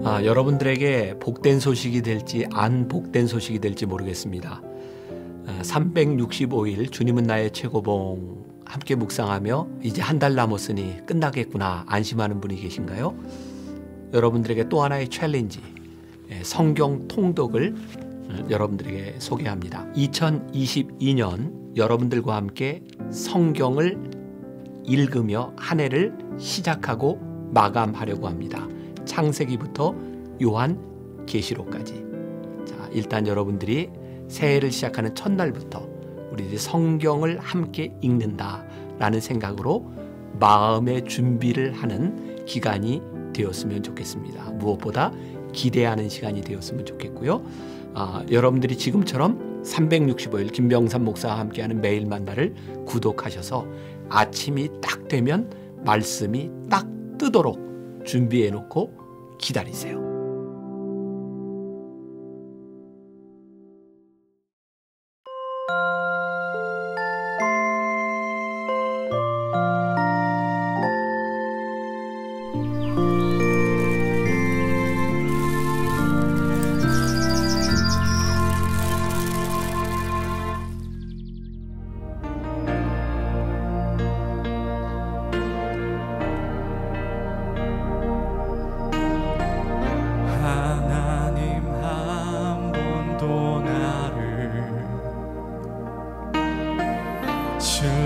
여러분들에게 복된 소식이 될지 안 복된 소식이 될지 모르겠습니다. 365일 주님은 나의 최고봉 함께 묵상하며 이제 한 달 남았으니 끝나겠구나 안심하는 분이 계신가요? 여러분들에게 또 하나의 챌린지, 성경 통독을 여러분들에게 소개합니다. 2022년 여러분들과 함께 성경을 읽으며 한 해를 시작하고 마감하려고 합니다. 창세기부터 요한계시록까지. 자, 일단 여러분들이 새해를 시작하는 첫날부터 우리들이 성경을 함께 읽는다라는 생각으로 마음의 준비를 하는 기간이 되었으면 좋겠습니다. 무엇보다 기대하는 시간이 되었으면 좋겠고요. 여러분들이 지금처럼 365일 김병삼 목사와 함께하는 매일 만나를 구독하셔서 아침이 딱 되면 말씀이 딱 뜨도록 준비해 놓고 기다리세요.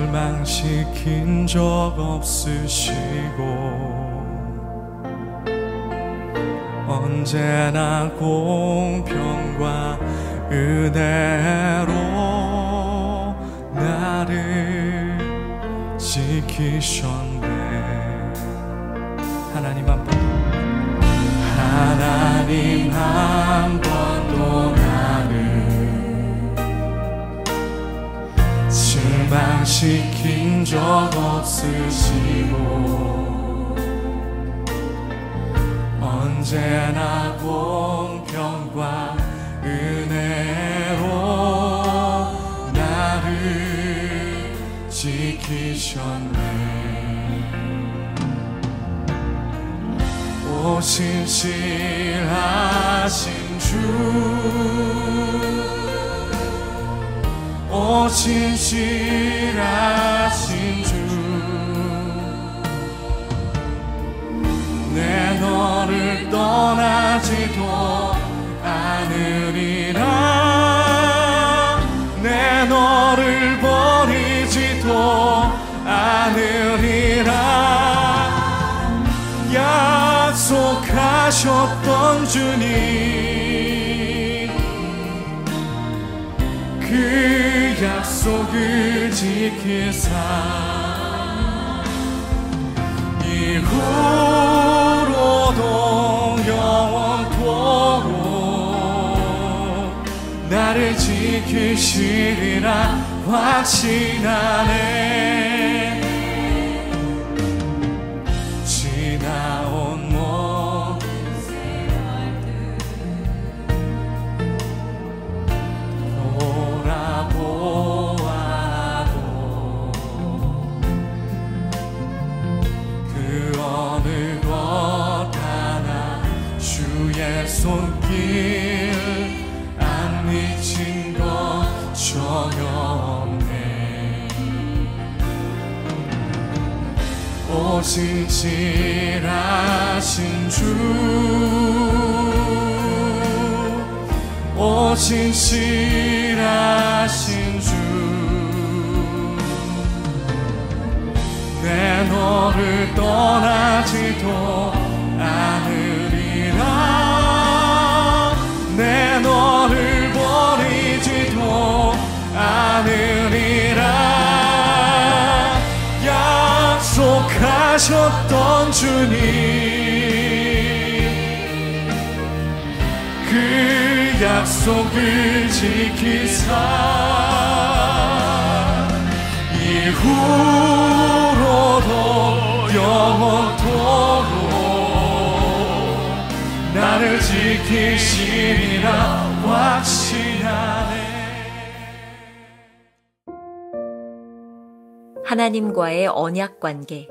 실망시킨 적 없으시고 언제나 공평과 은혜로 나를 지키셨네. 하나님 한 번도 실망시킨 적 없으시고 언제나 공평과 은혜로 나를 지키셨네. 오 신실하신 주, 오 신실하신 주, 내 너를 떠나지도 않으리라, 내 너를 버리지도 않으리라. 약속하셨던 주님, 그 약속을 지키사 이후로도 영원토록 나를 지키시리라 확신하네. 지나온 모든 세월들 돌아보아도 그 어느 것 하나 주의 손길 안 미친 것 전혀 없네. 오 신실하신 주, 오 신실하신 주, 내 너를 떠나지도 않으리라, 내 너를 버리지도 않으리라. 약속하셨던 주님, 그 약속을 지키사 이후로도 영원토록 나를 지키시리라 확신하네. 하나님과의 언약 관계.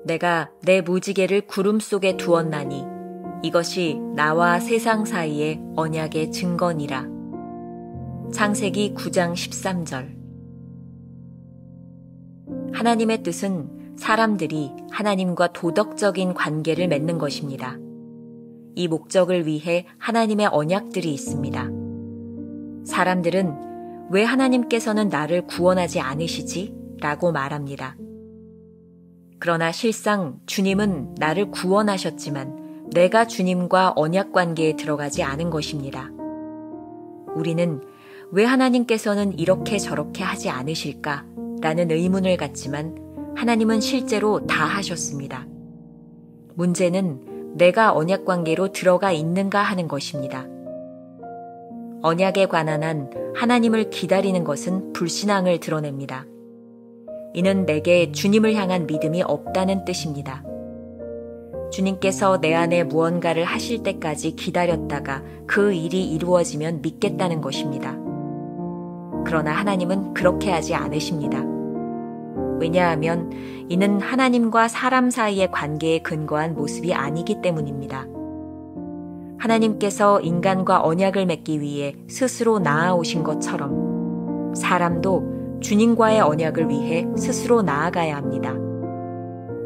내가 내 무지개를 구름 속에 두었나니 이것이 나와 세상 사이의 언약의 증거니라. 창세기 9장 13절. 하나님의 뜻은 사람들이 하나님과 도덕적인 관계를 맺는 것입니다. 이 목적을 위해 하나님의 언약들이 있습니다. 사람들은 왜 하나님께서는 나를 구원하지 않으시지? 라고 말합니다. 그러나 실상 주님은 나를 구원하셨지만 내가 주님과 언약 관계에 들어가지 않은 것입니다. 우리는 왜 하나님께서는 이렇게 저렇게 하지 않으실까? 라는 의문을 갖지만 하나님은 실제로 다 하셨습니다. 문제는 내가 언약 관계로 들어가 있는가 하는 것입니다. 언약에 관한 한 하나님을 기다리는 것은 불신앙을 드러냅니다. 이는 내게 주님을 향한 믿음이 없다는 뜻입니다. 주님께서 내 안에 무언가를 하실 때까지 기다렸다가 그 일이 이루어지면 믿겠다는 것입니다. 그러나 하나님은 그렇게 하지 않으십니다. 왜냐하면 이는 하나님과 사람 사이의 관계에 근거한 모습이 아니기 때문입니다. 하나님께서 인간과 언약을 맺기 위해 스스로 나아오신 것처럼 사람도 주님과의 언약을 위해 스스로 나아가야 합니다.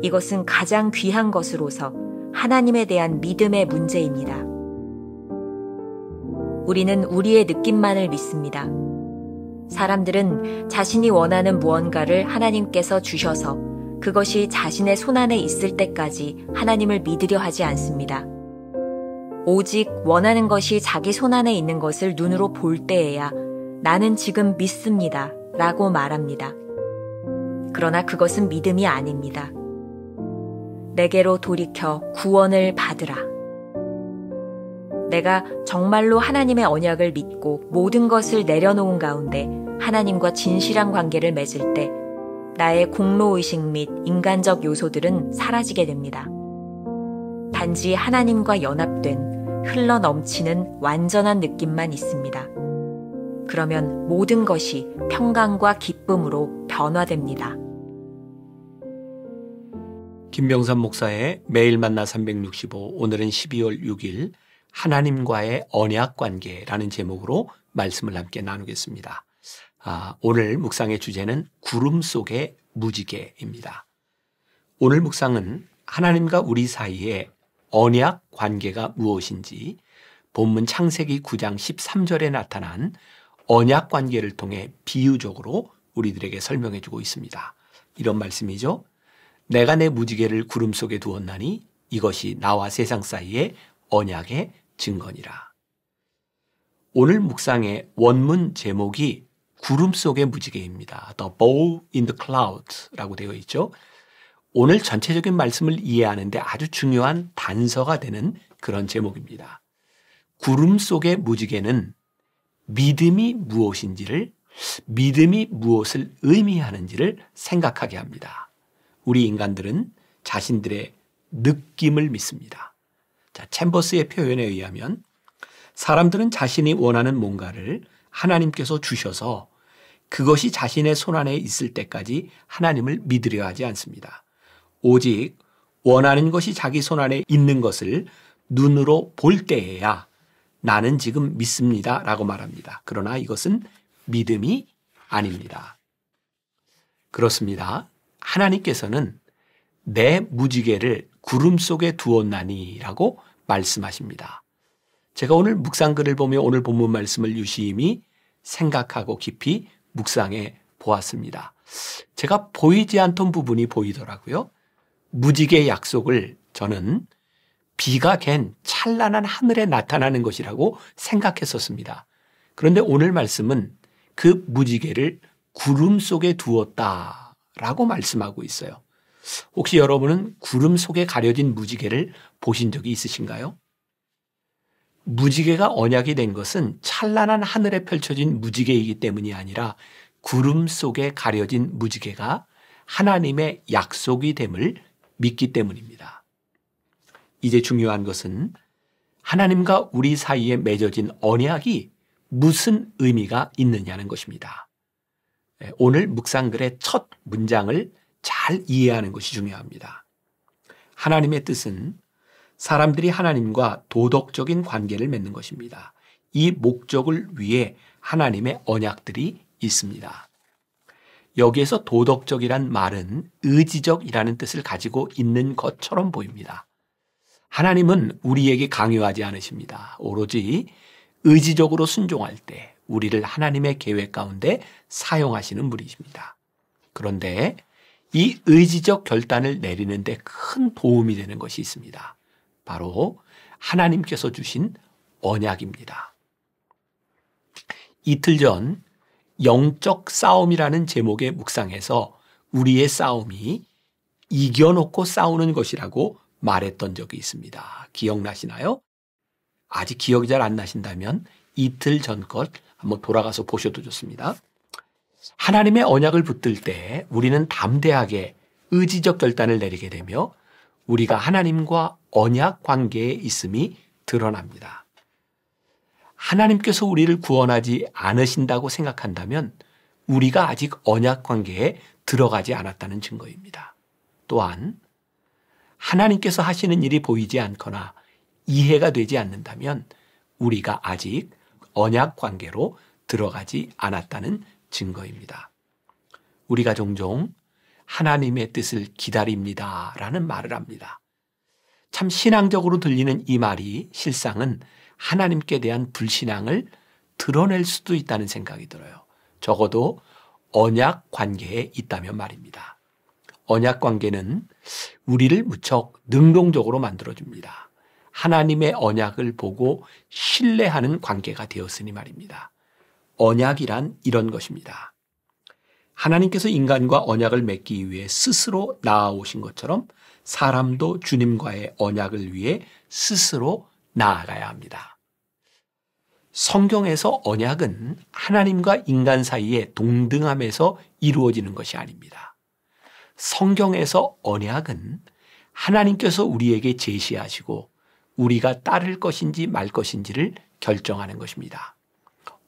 이것은 가장 귀한 것으로서 하나님에 대한 믿음의 문제입니다. 우리는 우리의 느낌만을 믿습니다. 사람들은 자신이 원하는 무언가를 하나님께서 주셔서 그것이 자신의 손안에 있을 때까지 하나님을 믿으려 하지 않습니다. 오직 원하는 것이 자기 손안에 있는 것을 눈으로 볼 때에야 나는 지금 믿습니다 라고 말합니다. 그러나 그것은 믿음이 아닙니다. 내게로 돌이켜 구원을 받으라. 내가 정말로 하나님의 언약을 믿고 모든 것을 내려놓은 가운데 하나님과 진실한 관계를 맺을 때 나의 공로의식 및 인간적 요소들은 사라지게 됩니다. 단지 하나님과 연합된 흘러넘치는 완전한 느낌만 있습니다. 그러면 모든 것이 평강과 기쁨으로 변화됩니다. 김병삼 목사의 매일 만나 365, 오늘은 12월 6일 하나님과의 언약 관계라는 제목으로 말씀을 함께 나누겠습니다. 오늘 묵상의 주제는 구름 속의 무지개입니다. 오늘 묵상은 하나님과 우리 사이의 언약 관계가 무엇인지 본문 창세기 9장 13절에 나타난 언약 관계를 통해 비유적으로 우리들에게 설명해 주고 있습니다. 이런 말씀이죠. 내가 내 무지개를 구름 속에 두었나니 이것이 나와 세상 사이의 언약의 증거니라. 오늘 묵상의 원문 제목이 구름 속의 무지개입니다. The bow in the clouds라고 되어 있죠. 오늘 전체적인 말씀을 이해하는데 아주 중요한 단서가 되는 그런 제목입니다. 구름 속의 무지개는 믿음이 무엇인지를, 믿음이 무엇을 의미하는지를 생각하게 합니다. 우리 인간들은 자신들의 느낌을 믿습니다. 자, 챔버스의 표현에 의하면 사람들은 자신이 원하는 뭔가를 하나님께서 주셔서 그것이 자신의 손안에 있을 때까지 하나님을 믿으려 하지 않습니다. 오직 원하는 것이 자기 손안에 있는 것을 눈으로 볼 때에야 나는 지금 믿습니다 라고 말합니다. 그러나 이것은 믿음이 아닙니다. 그렇습니다. 하나님께서는 내 무지개를 구름 속에 두었나니 라고 말씀하십니다. 제가 오늘 묵상글을 보며 오늘 본문 말씀을 유심히 생각하고 깊이 묵상해 보았습니다. 제가 보이지 않던 부분이 보이더라고요. 무지개 약속을 저는 비가 갠 찬란한 하늘에 나타나는 것이라고 생각했었습니다. 그런데 오늘 말씀은 그 무지개를 구름 속에 두었다라고 말씀하고 있어요. 혹시 여러분은 구름 속에 가려진 무지개를 보신 적이 있으신가요? 무지개가 언약이 된 것은 찬란한 하늘에 펼쳐진 무지개이기 때문이 아니라 구름 속에 가려진 무지개가 하나님의 약속이 됨을 믿기 때문입니다. 이제 중요한 것은 하나님과 우리 사이에 맺어진 언약이 무슨 의미가 있느냐는 것입니다. 오늘 묵상글의 첫 문장을 잘 이해하는 것이 중요합니다. 하나님의 뜻은 사람들이 하나님과 도덕적인 관계를 맺는 것입니다. 이 목적을 위해 하나님의 언약들이 있습니다. 여기에서 도덕적이란 말은 의지적이라는 뜻을 가지고 있는 것처럼 보입니다. 하나님은 우리에게 강요하지 않으십니다. 오로지 의지적으로 순종할 때 우리를 하나님의 계획 가운데 사용하시는 분이십니다. 그런데 이 의지적 결단을 내리는 데 큰 도움이 되는 것이 있습니다. 바로 하나님께서 주신 언약입니다. 이틀 전 영적 싸움이라는 제목의 묵상에서 우리의 싸움이 이겨놓고 싸우는 것이라고 말했던 적이 있습니다. 기억나시나요? 아직 기억이 잘 안 나신다면 이틀 전 것 한번 돌아가서 보셔도 좋습니다. 하나님의 언약을 붙들 때 우리는 담대하게 의지적 결단을 내리게 되며 우리가 하나님과 언약 관계에 있음이 드러납니다. 하나님께서 우리를 구원하지 않으신다고 생각한다면 우리가 아직 언약 관계에 들어가지 않았다는 증거입니다. 또한 하나님께서 하시는 일이 보이지 않거나 이해가 되지 않는다면 우리가 아직 언약 관계로 들어가지 않았다는 증거입니다. 우리가 종종 하나님의 뜻을 기다립니다 라는 말을 합니다. 참 신앙적으로 들리는 이 말이 실상은 하나님께 대한 불신앙을 드러낼 수도 있다는 생각이 들어요. 적어도 언약 관계에 있다면 말입니다. 언약 관계는 우리를 무척 능동적으로 만들어줍니다. 하나님의 언약을 보고 신뢰하는 관계가 되었으니 말입니다. 언약이란 이런 것입니다. 하나님께서 인간과 언약을 맺기 위해 스스로 나아오신 것처럼 사람도 주님과의 언약을 위해 스스로 나아가야 합니다. 성경에서 언약은 하나님과 인간 사이의 동등함에서 이루어지는 것이 아닙니다. 성경에서 언약은 하나님께서 우리에게 제시하시고 우리가 따를 것인지 말 것인지를 결정하는 것입니다.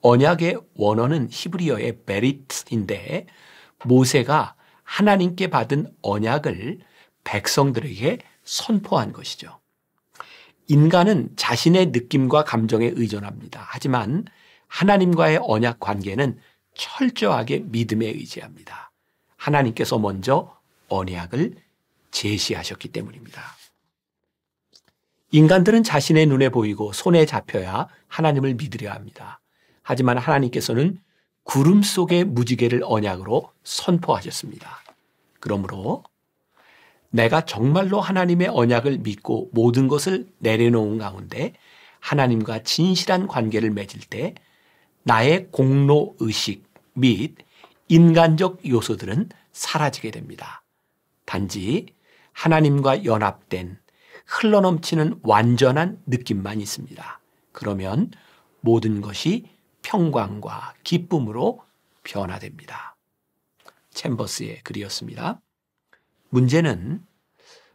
언약의 원어는 히브리어의 베리트인데 모세가 하나님께 받은 언약을 백성들에게 선포한 것이죠. 인간은 자신의 느낌과 감정에 의존합니다. 하지만 하나님과의 언약 관계는 철저하게 믿음에 의지합니다. 하나님께서 먼저 언약을 제시하셨기 때문입니다. 인간들은 자신의 눈에 보이고 손에 잡혀야 하나님을 믿으려 합니다. 하지만 하나님께서는 구름 속의 무지개를 언약으로 선포하셨습니다. 그러므로 내가 정말로 하나님의 언약을 믿고 모든 것을 내려놓은 가운데 하나님과 진실한 관계를 맺을 때 나의 공로의식 및 인간적 요소들은 사라지게 됩니다. 단지 하나님과 연합된 흘러넘치는 완전한 느낌만 있습니다. 그러면 모든 것이 평강과 기쁨으로 변화됩니다. 챔버스의 글이었습니다. 문제는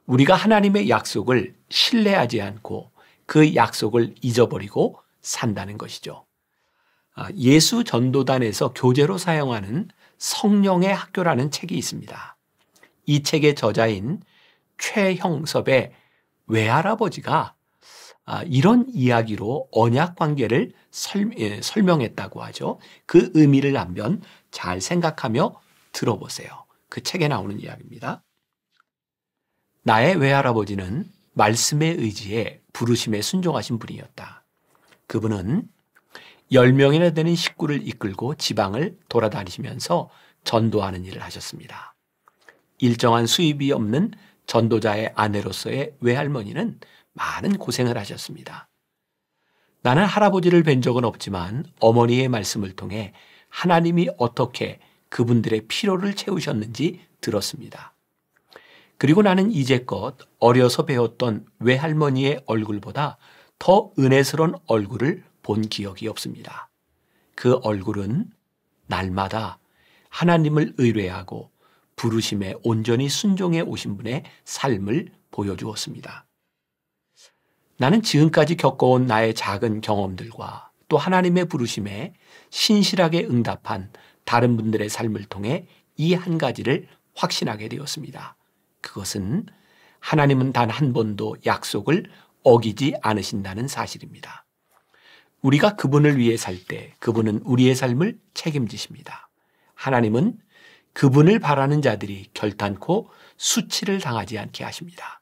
우리가 하나님의 약속을 신뢰하지 않고 그 약속을 잊어버리고 산다는 것이죠. 예수 전도단에서 교재로 사용하는 성령의 학교라는 책이 있습니다. 이 책의 저자인 최형섭의 외할아버지가 이런 이야기로 언약 관계를 설명했다고 하죠. 그 의미를 한번 잘 생각하며 들어보세요. 그 책에 나오는 이야기입니다. 나의 외할아버지는 말씀의 의지에 부르심에 순종하신 분이었다. 그분은 10명이나 되는 식구를 이끌고 지방을 돌아다니시면서 전도하는 일을 하셨습니다. 일정한 수입이 없는 전도자의 아내로서의 외할머니는 많은 고생을 하셨습니다. 나는 할아버지를 뵌 적은 없지만 어머니의 말씀을 통해 하나님이 어떻게 그분들의 필요를 채우셨는지 들었습니다. 그리고 나는 이제껏 어려서 배웠던 외할머니의 얼굴보다 더 은혜스러운 얼굴을 본 기억이 없습니다. 그 얼굴은 날마다 하나님을 의뢰하고 부르심에 온전히 순종해 오신 분의 삶을 보여주었습니다. 나는 지금까지 겪어온 나의 작은 경험들과 또 하나님의 부르심에 신실하게 응답한 다른 분들의 삶을 통해 이 한 가지를 확신하게 되었습니다. 그것은 하나님은 단 한 번도 약속을 어기지 않으신다는 사실입니다. 우리가 그분을 위해 살 때 그분은 우리의 삶을 책임지십니다. 하나님은 그분을 바라는 자들이 결단코 수치를 당하지 않게 하십니다.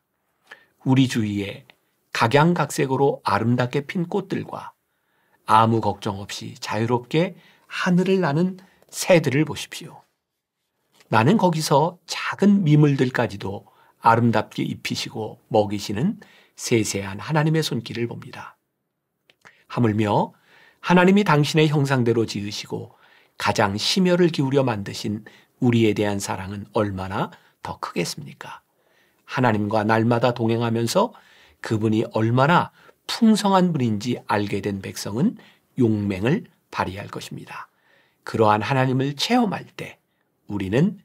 우리 주위에 각양각색으로 아름답게 핀 꽃들과 아무 걱정 없이 자유롭게 하늘을 나는 새들을 보십시오. 나는 거기서 작은 미물들까지도 아름답게 입히시고 먹이시는 세세한 하나님의 손길을 봅니다. 하물며 하나님이 당신의 형상대로 지으시고 가장 심혈을 기울여 만드신 우리에 대한 사랑은 얼마나 더 크겠습니까? 하나님과 날마다 동행하면서 그분이 얼마나 풍성한 분인지 알게 된 백성은 용맹을 발휘할 것입니다. 그러한 하나님을 체험할 때 우리는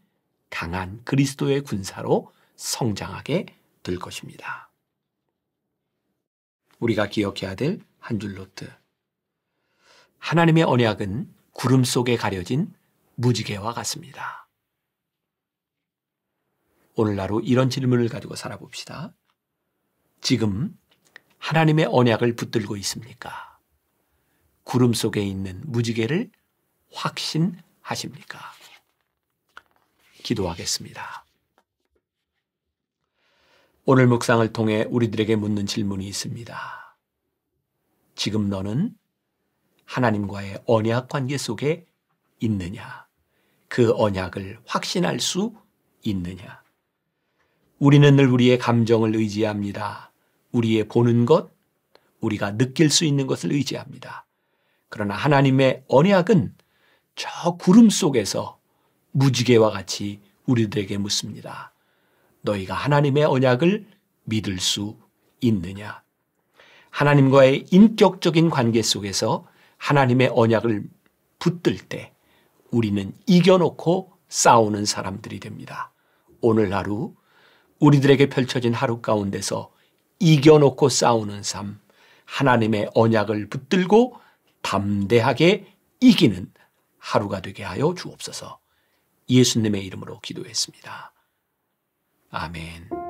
강한 그리스도의 군사로 성장하게 될 것입니다. 우리가 기억해야 될 한 줄 노트. 하나님의 언약은 구름 속에 가려진 무지개와 같습니다. 오늘 하루 이런 질문을 가지고 살아봅시다. 지금 하나님의 언약을 붙들고 있습니까? 구름 속에 있는 무지개를 확신하십니까? 기도하겠습니다. 오늘 묵상을 통해 우리들에게 묻는 질문이 있습니다. 지금 너는 하나님과의 언약 관계 속에 있느냐? 그 언약을 확신할 수 있느냐? 우리는 늘 우리의 감정을 의지합니다. 우리의 보는 것, 우리가 느낄 수 있는 것을 의지합니다. 그러나 하나님의 언약은 저 구름 속에서 무지개와 같이 우리들에게 묻습니다. 너희가 하나님의 언약을 믿을 수 있느냐? 하나님과의 인격적인 관계 속에서 하나님의 언약을 붙들 때 우리는 이겨놓고 싸우는 사람들이 됩니다. 오늘 하루 우리들에게 펼쳐진 하루 가운데서 이겨놓고 싸우는 삶, 하나님의 언약을 붙들고 담대하게 이기는 하루가 되게 하여 주옵소서. 예수님의 이름으로 기도했습니다. 아멘.